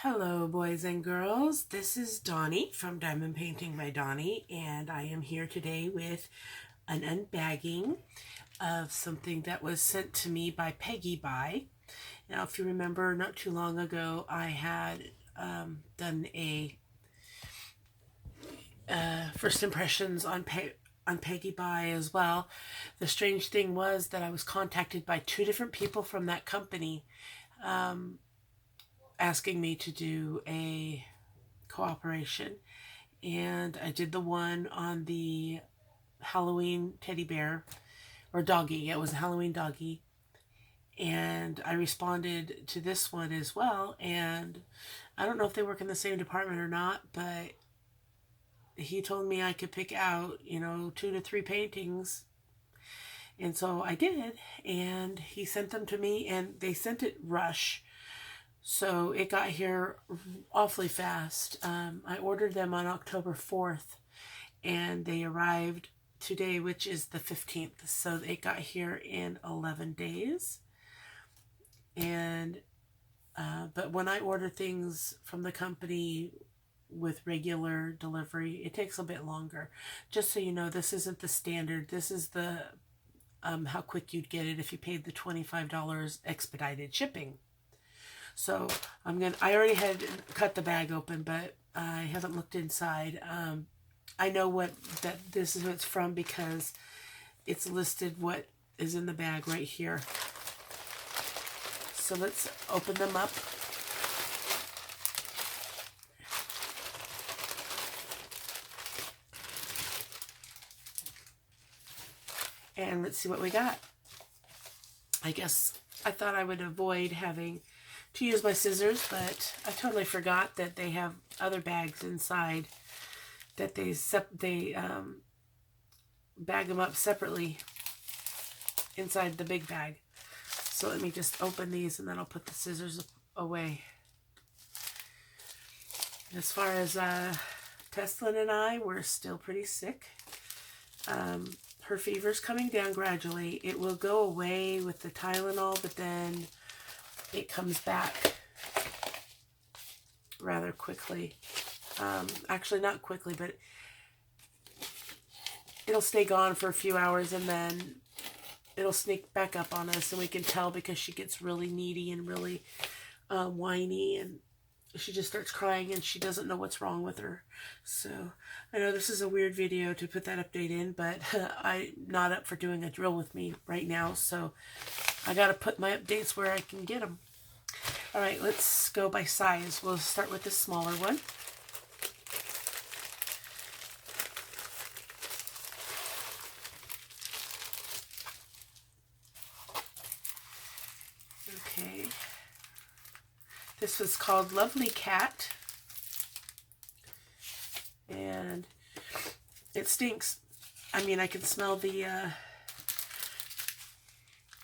Hello, boys and girls. This is Donnie from Diamond Painting by Donnie, and I am here today with an unbagging of something that was sent to me by Peggy. Now, if you remember, not too long ago, I had done a first impressions on Peggy as well. The strange thing was that I was contacted by two different people from that company. Asking me to do a cooperation, and I did the one on the Halloween teddy bear or doggy. It was a Halloween doggy, and I responded to this one as well. And I don't know if they work in the same department or not, but he told me I could pick out 2 to 3 paintings, and so I did, and he sent them to me, and they sent it rush. So it got here awfully fast. I ordered them on October 4th, and they arrived today, which is the 15th. So it got here in 11 days. And but when I order things from the company with regular delivery, it takes a bit longer. Just so you know, this isn't the standard. This is the how quick you'd get it if you paid the $25 expedited shipping. So I already had cut the bag open, but I haven't looked inside. I know that this is what it's from because it's listed what is in the bag right here. So let's open them up. And let's see what we got. I guess I thought I would avoid having to use my scissors, but I totally forgot that they have other bags inside that they bag them up separately inside the big bag. So let me just open these and then I'll put the scissors away. As far as Teslin and I, we're still pretty sick. Her fever's coming down gradually. It will go away with the Tylenol, but then it comes back rather quickly. Actually, not quickly, but it'll stay gone for a few hours and then it'll sneak back up on us, and we can tell because she gets really needy and really whiny, and she just starts crying and she doesn't know what's wrong with her. So I know this is a weird video to put that update in, but I'm not up for doing a drill with me right now, so I got to put my updates where I can get them. All right, let's go by size. We'll start with the smaller one. Okay. This was called Lovely Cat. And it stinks. I mean, I can smell the, I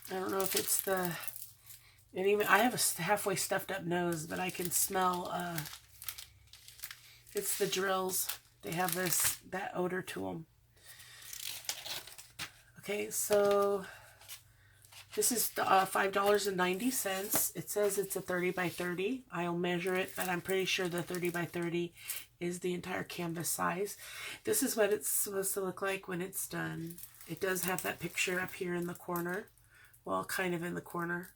don't know if it's the, and even, I have a halfway stuffed up nose, but I can smell, it's the drills. They have that odor to them. Okay, so this is $5.90. It says it's a 30 by 30. I'll measure it, but I'm pretty sure the 30 by 30 is the entire canvas size. This is what it's supposed to look like when it's done. It does have that picture up here in the corner. Well, kind of in the corner.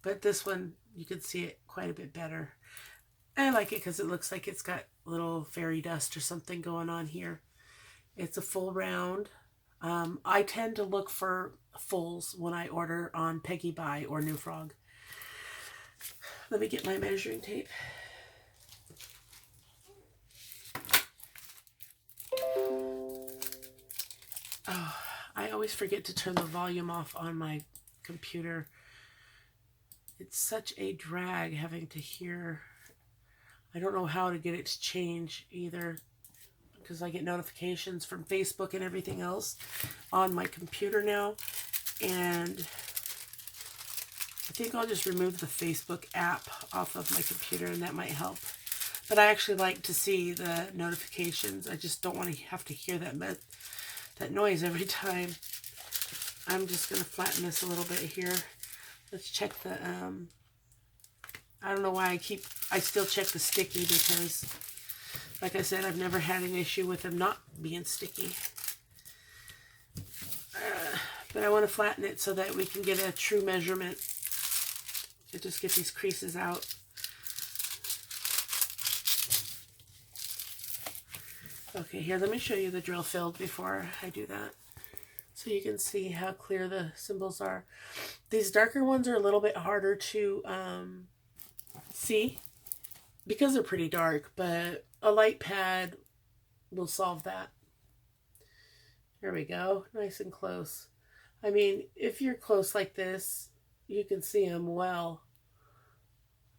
But this one, you can see it quite a bit better. I like it because it looks like it's got little fairy dust or something going on here. It's a full round. I tend to look for fulls when I order on Peggy or New Frog. Let me get my measuring tape. Oh, I always forget to turn the volume off on my computer. It's such a drag having to hear. I don't know how to get it to change either, because I get notifications from Facebook and everything else on my computer now. And I think I'll just remove the Facebook app off of my computer, and that might help. But I actually like to see the notifications. I just don't want to have to hear that noise every time. I'm just going to flatten this a little bit here. Let's check the I don't know why I still check the sticky, because like I said, I've never had an issue with them not being sticky. But I want to flatten it so that we can get a true measurement. To just get these creases out. Okay, here, let me show you the drill field before I do that, so you can see how clear the symbols are. These darker ones are a little bit harder to see because they're pretty dark, but a light pad will solve that. Here we go, nice and close. I mean, if you're close like this, you can see them well.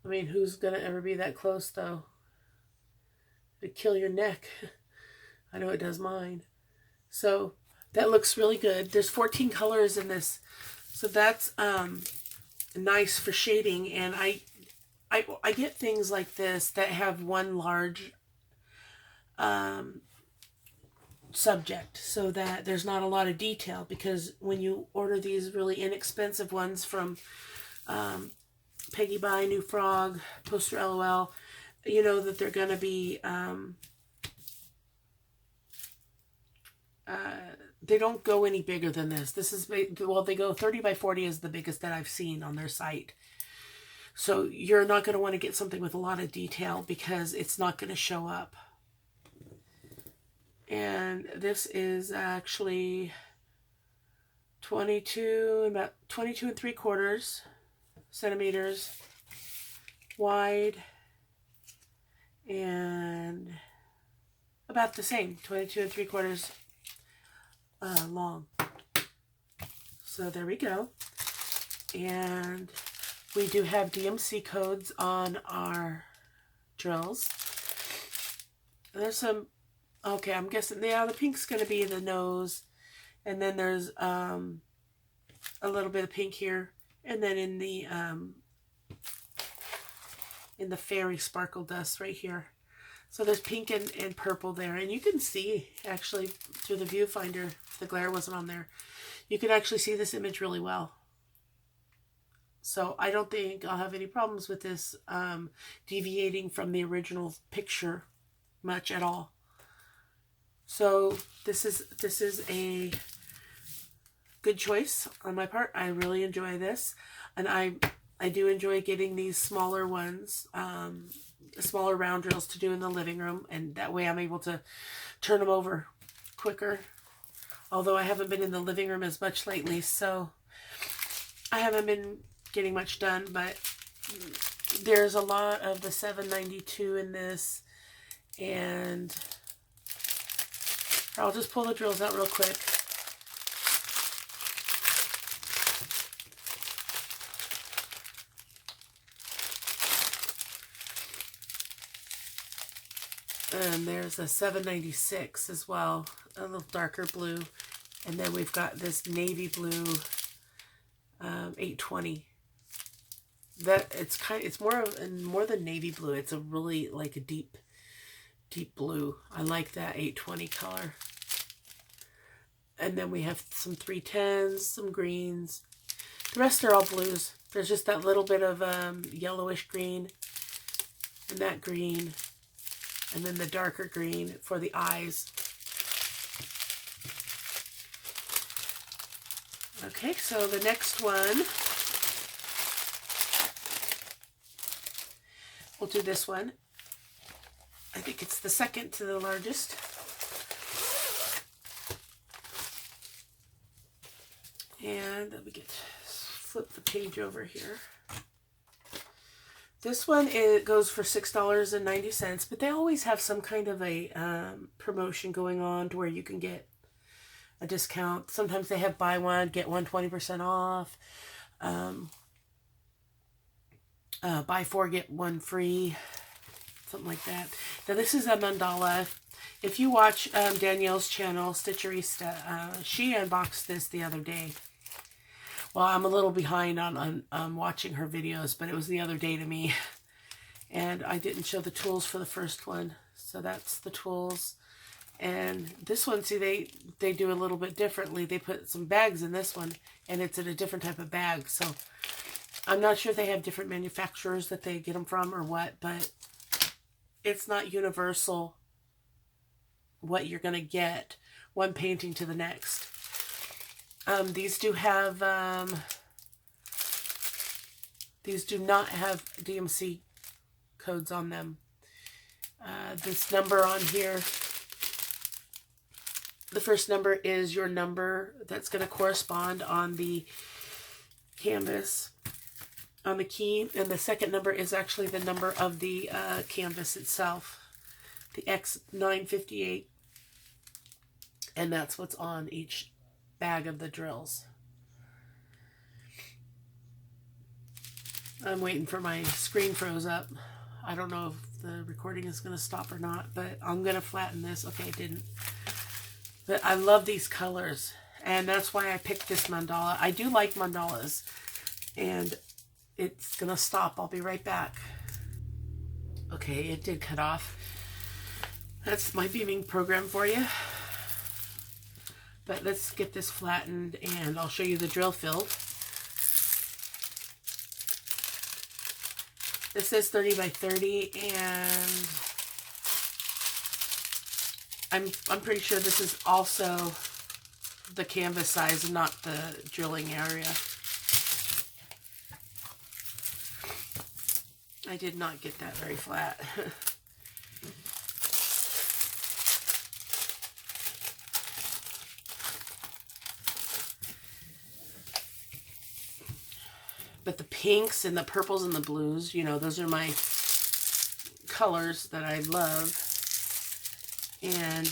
I mean, who's going to ever be that close, though? It'd kill your neck. I know it does mine. So that looks really good. There's 14 colors in this. So that's nice for shading. And I get things like this that have one large subject, so that there's not a lot of detail, because when you order these really inexpensive ones from Peggy Buy, New Frog, Poster LOL, you know that they're going to be they don't go any bigger than this. This is, well, they go 30 by 40 is the biggest that I've seen on their site. So you're not going to want to get something with a lot of detail, because it's not going to show up. And this is actually 22 3/4 centimeters wide, and about the same, 22 3/4 long. So there we go. And we do have DMC codes on our drills. There's some, okay, I'm guessing, yeah, the pink's going to be the nose. And then there's a little bit of pink here. And then in the fairy sparkle dust right here. So there's pink and purple there. And you can see, actually, through the viewfinder, if the glare wasn't on there, you can actually see this image really well. So I don't think I'll have any problems with this deviating from the original picture much at all. So this is a good choice on my part. I really enjoy this, and I do enjoy getting these smaller ones, smaller round drills to do in the living room, and that way I'm able to turn them over quicker. Although I haven't been in the living room as much lately, so I haven't been getting much done, but there's a lot of the 792 in this, and I'll just pull the drills out real quick. And there's a 796 as well, a little darker blue. And then we've got this navy blue 820. That it's more than navy blue. It's a really like a deep blue. I like that 820 color. And then we have some 310s, some greens. The rest are all blues. There's just that little bit of yellowish green and that green. And then the darker green for the eyes. Okay, so the next one, we'll do this one. I think it's the second to the largest. And let me flip the page over here. This one, it goes for $6.90, but they always have some kind of a promotion going on to where you can get a discount. Sometimes they have buy one, get one 20% off. Buy four, get one free. Something like that. Now this is a mandala. If you watch Danielle's channel, Stitcherista, she unboxed this the other day. Well, I'm a little behind on watching her videos, but it was the other day to me. And I didn't show the tools for the first one. So that's the tools. And this one, see, they do a little bit differently. They put some bags in this one, and it's in a different type of bag. So I'm not sure if they have different manufacturers that they get them from or what, but it's not universal what you're going to get one painting to the next. These do not have DMC codes on them. This number on here, the first number is your number that's going to correspond on the canvas, on the key, and the second number is actually the number of the canvas itself, the X958, and that's what's on each bag of the drills. I'm waiting for my screen froze up. I don't know if the recording is going to stop or not, but I'm going to flatten this. Okay, it didn't. But I love these colors, and that's why I picked this mandala. I do like mandalas, and it's going to stop. I'll be right back. Okay, it did cut off. That's my beaming program for you. But let's get this flattened, and I'll show you the drill filled. This is 30 by 30, and I'm pretty sure this is also the canvas size and not the drilling area. I did not get that very flat. But the pinks and the purples and the blues, you know, those are my colors that I love. And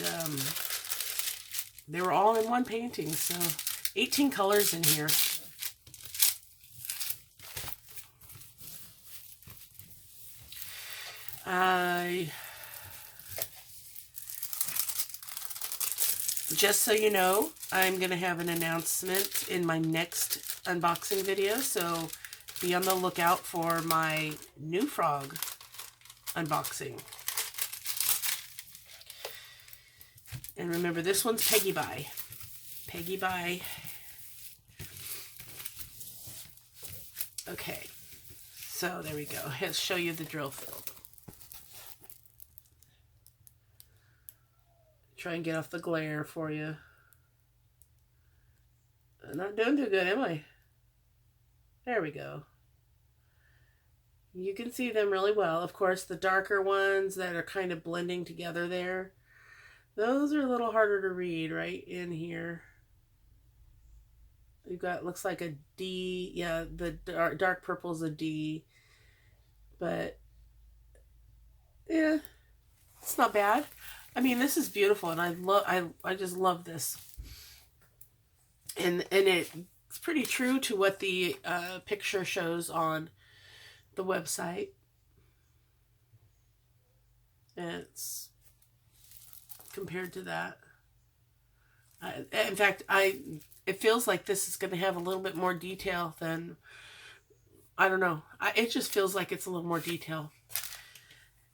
they were all in one painting, so 18 colors in here. Just so you know, I'm going to have an announcement in my next unboxing video, so be on the lookout for my new frog unboxing. And remember, this one's Peggy by. Peggy by. Okay, so there we go. Let's show you the drill field. Try and get off the glare for you. I'm not doing too good, am I? There we go. You can see them really well. Of course, the darker ones that are kind of blending together there, those are a little harder to read right in here. You've got, looks like a D. Yeah, the dark purple is a D. But, yeah, it's not bad. I mean, this is beautiful, and I just love this. And it's pretty true to what the picture shows on the website. And it's compared to that. In fact, it feels like this is going to have a little bit more detail than, I don't know. It just feels like it's a little more detail.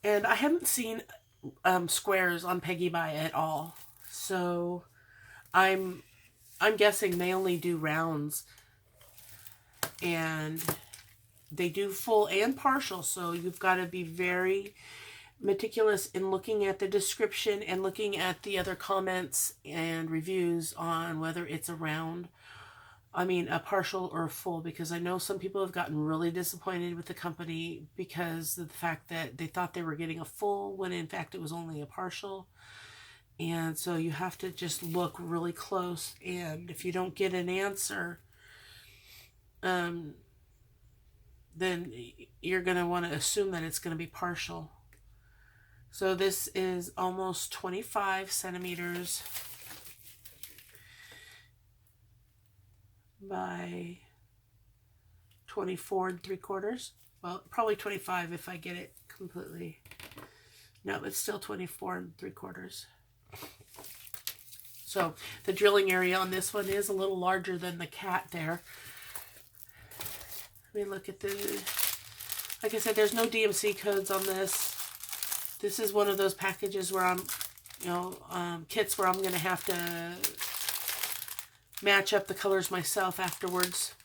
And I haven't seen squares on Peggy by at all, so I'm guessing they only do rounds, and they do full and partial, so you've got to be very meticulous in looking at the description and looking at the other comments and reviews on whether it's a round, a partial or a full, because I know some people have gotten really disappointed with the company because of the fact that they thought they were getting a full when in fact it was only a partial. And so you have to just look really close, and if you don't get an answer, then you're going to want to assume that it's going to be partial. So this is almost 25 centimeters by 24 3/4. Well, probably 25 if I get it completely. No, it's still 24 3/4. So the drilling area on this one is a little larger than the cat there. Let me look at like I said, there's no DMC codes on this. This is one of those packages where I'm, kits where I'm going to have to match up the colors myself afterwards.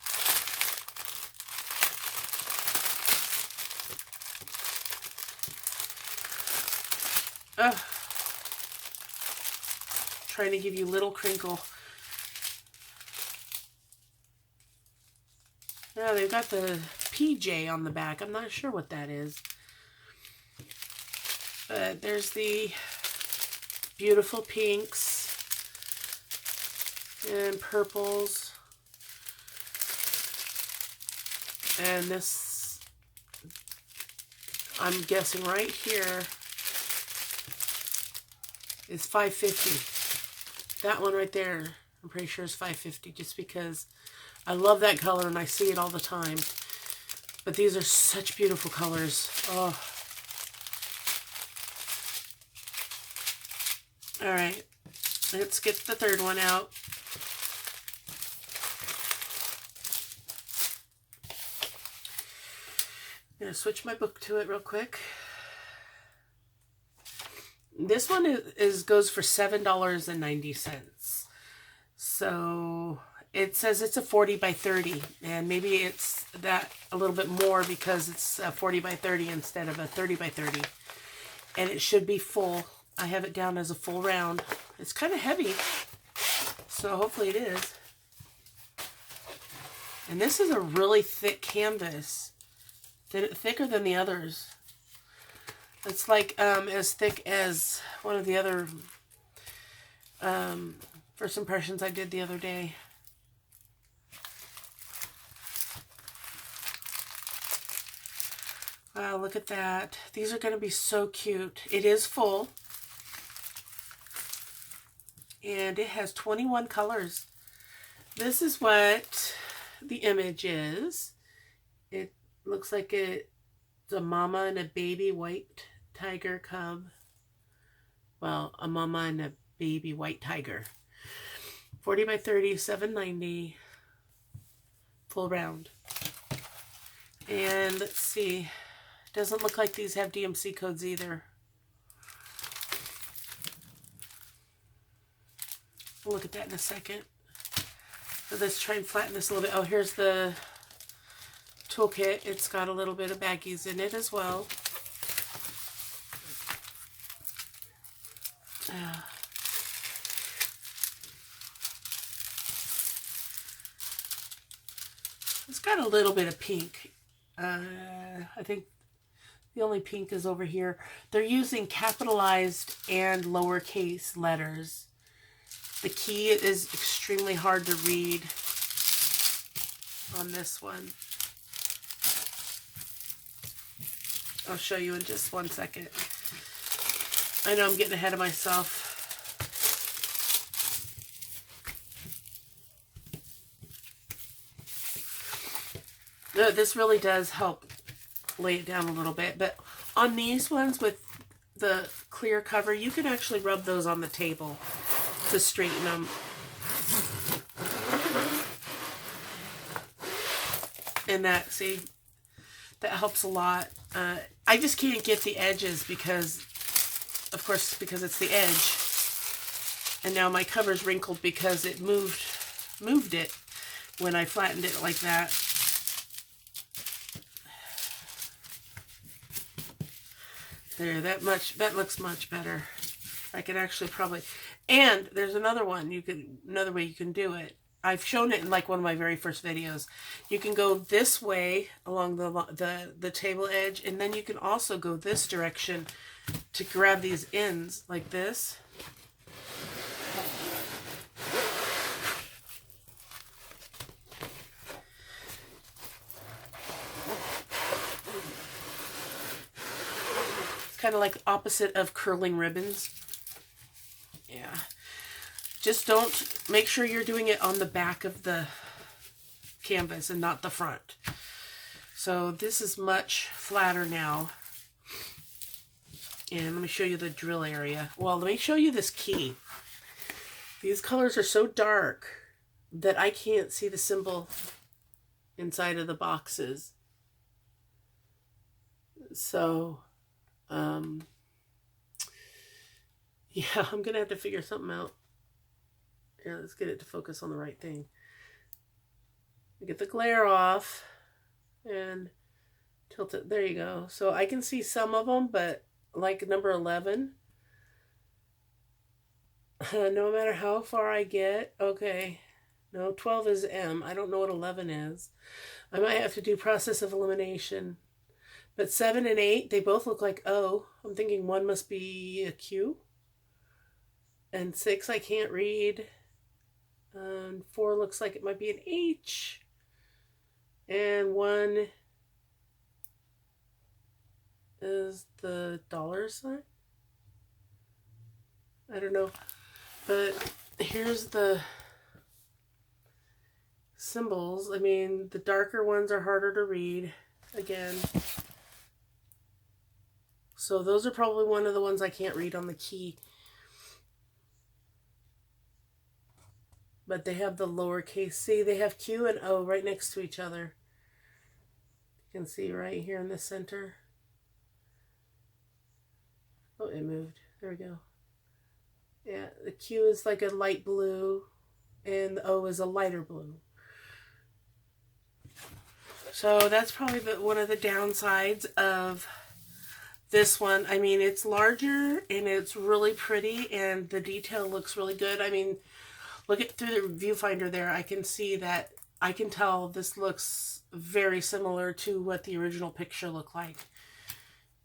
Trying to give you little crinkle. Now they've got the PJ on the back. I'm not sure what that is. But there's the beautiful pinks and purples. And this, I'm guessing right here, is $5.50. That one right there, I'm pretty sure is $5.50, just because I love that color and I see it all the time. But these are such beautiful colors. Oh. All right, let's get the third one out. I'm gonna switch my book to it real quick. This one goes for $7.90. So it says it's a 40 by 30, and maybe it's that a little bit more because it's a 40 by 30 instead of a 30 by 30. And it should be full. I have it down as a full round. It's kind of heavy, so hopefully it is. And this is a really thick canvas, thicker than the others. It's like as thick as one of the other first impressions I did the other day. Wow, look at that. These are going to be so cute. It is full. And it has 21 colors. This is what the image is. It looks like it's a mama and a baby white tiger cub. Well, a mama and a baby white tiger. 40 by 30, $7.90. Full round. And let's see. Doesn't look like these have DMC codes either. We'll look at that in a second. So let's try and flatten this a little bit. Oh, here's the toolkit. It's got a little bit of baggies in it as well. It's got a little bit of pink. I think the only pink is over here. They're using capitalized and lowercase letters. The key is extremely hard to read on this one. I'll show you in just one second. I know I'm getting ahead of myself. This really does help lay it down a little bit. But on these ones with the clear cover, you can actually rub those on the table to straighten them. And that, see, that helps a lot. I just can't get the edges because, of course, because it's the edge. And now my cover's wrinkled because it moved it when I flattened it like that. There, that looks much better. I can actually probably, and there's another one another way you can do it. I've shown it in like one of my very first videos. You can go this way along the table edge, and then you can also go this direction to grab these ends like this. It's kind of like opposite of curling ribbons. Yeah. Just make sure you're doing it on the back of the canvas and not the front. So this is much flatter now. And let me show you the drill area. Well, let me show you this key. These colors are so dark that I can't see the symbol inside of the boxes. So, yeah, I'm going to have to figure something out. Yeah, let's get it to focus on the right thing. Get the glare off and tilt it. There you go. So I can see some of them, but like number 11, No matter how far I get. Okay. No, 12 is M. I don't know what 11 is. I might have to do process of elimination. But 7 and 8, they both look like O. I'm thinking 1 must be a Q. And 6 I can't read. 4 looks like it might be an H. And 1 is the dollar sign. I don't know. But here's the symbols. I mean, the darker ones are harder to read. Again. So those are probably one of the ones I can't read on the key. But they have the lowercase. See, they have Q and O right next to each other. You can see right here in the center. Oh, it moved. There we go. Yeah, the Q is like a light blue and the O is a lighter blue. So that's probably one of the downsides of this one. I mean, it's larger and it's really pretty and the detail looks really good. I mean, look at through the viewfinder there. I can see that I can tell this looks very similar to what the original picture looked like.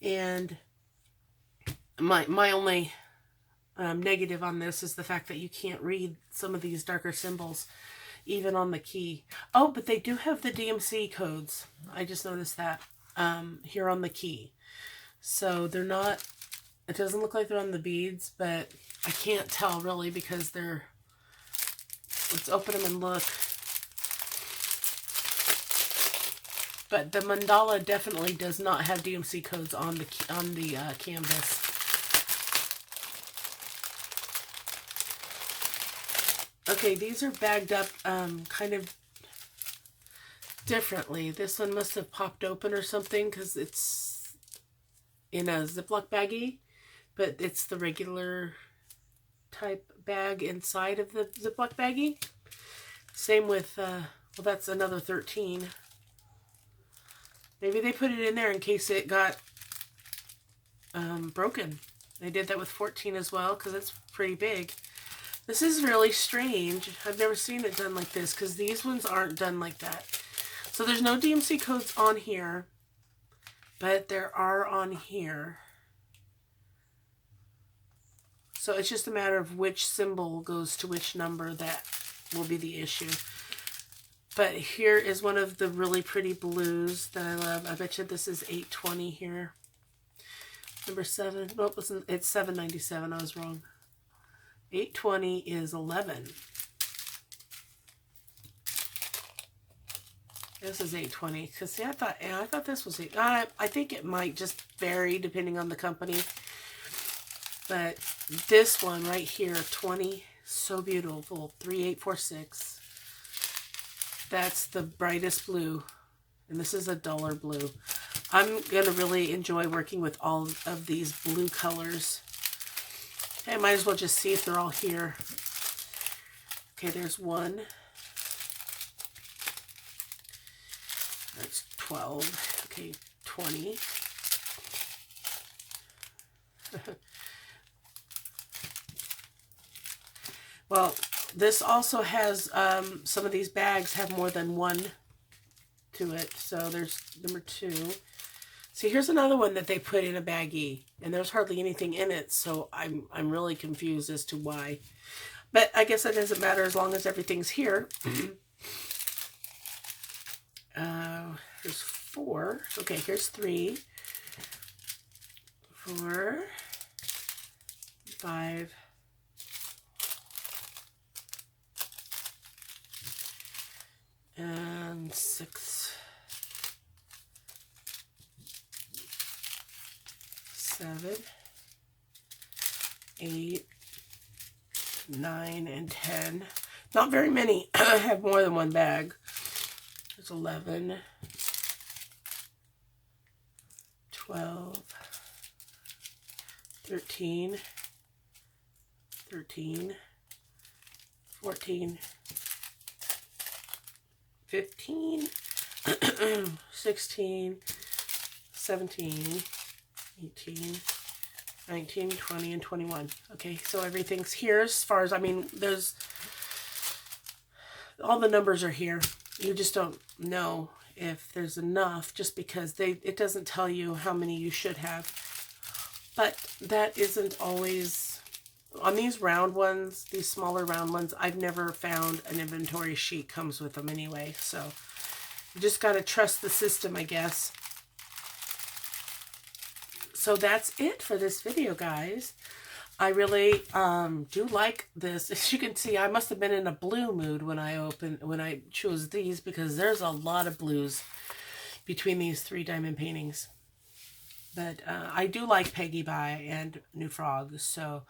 And my only negative on this is the fact that you can't read some of these darker symbols even on the key. Oh, but they do have the DMC codes. I just noticed that here on the key. So they're not, it doesn't look like they're on the beads, but I can't tell really because they're, let's open them and look. But the mandala definitely does not have DMC codes on the canvas. Okay, these are bagged up kind of differently. This one must have popped open or something because it's in a Ziploc baggie, but it's the regular type bag inside of the Ziploc baggie. Same with, well, that's another 13. Maybe they put it in there in case it got broken. They did that with 14 as well because it's pretty big. This is really strange. I've never seen it done like this because these ones aren't done like that. So there's no DMC codes on here, but there are on here. So it's just a matter of which symbol goes to which number that will be the issue. But here is one of the really pretty blues that I love. I bet you this is 820 here. Number 7. Nope, listen, it's 797. I was wrong. 820 is 11. This is 820. Because see, I thought this was 8. I think it might just vary depending on the company. But this one right here, 20, so beautiful. 3846. That's the brightest blue. And this is a duller blue. I'm going to really enjoy working with all of these blue colors. I might as well just see if they're all here. Okay, there's 1. That's 12. Okay, 20. Well, this also has, some of these bags have more than 1 to it. So there's number 2. See, here's another one that they put in a baggie, and there's hardly anything in it, so I'm really confused as to why. But I guess that doesn't matter as long as everything's here. Here's 4. Okay, here's 3, 4, 5, 6, 7, 8, 9, and 10. Not very many have more than one bag. There's 11, 12, 13, 14, 15, 16, 17, 18, 19, 20, and 21. Okay, so everything's here as far as, I mean, there's, all the numbers are here. You just don't know if there's enough just because it doesn't tell you how many you should have. But that isn't always, on these round ones, these smaller round ones, I've never found an inventory sheet comes with them anyway. So you just got to trust the system, I guess. So that's it for this video, guys. I really do like this. As you can see, I must have been in a blue mood when I chose these, because there's a lot of blues between these 3 diamond paintings. But I do like Peggy by and New Frog. So,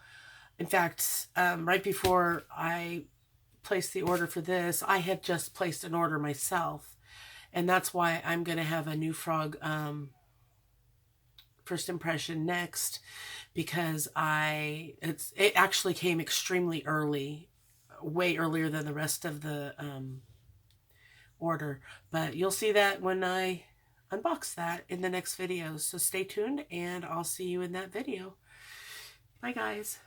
in fact, right before I placed the order for this, I had just placed an order myself. And that's why I'm going to have a New Frog first impression next, because it actually came extremely early, way earlier than the rest of the order. But you'll see that when I unbox that in the next video. So stay tuned, and I'll see you in that video. Bye, guys.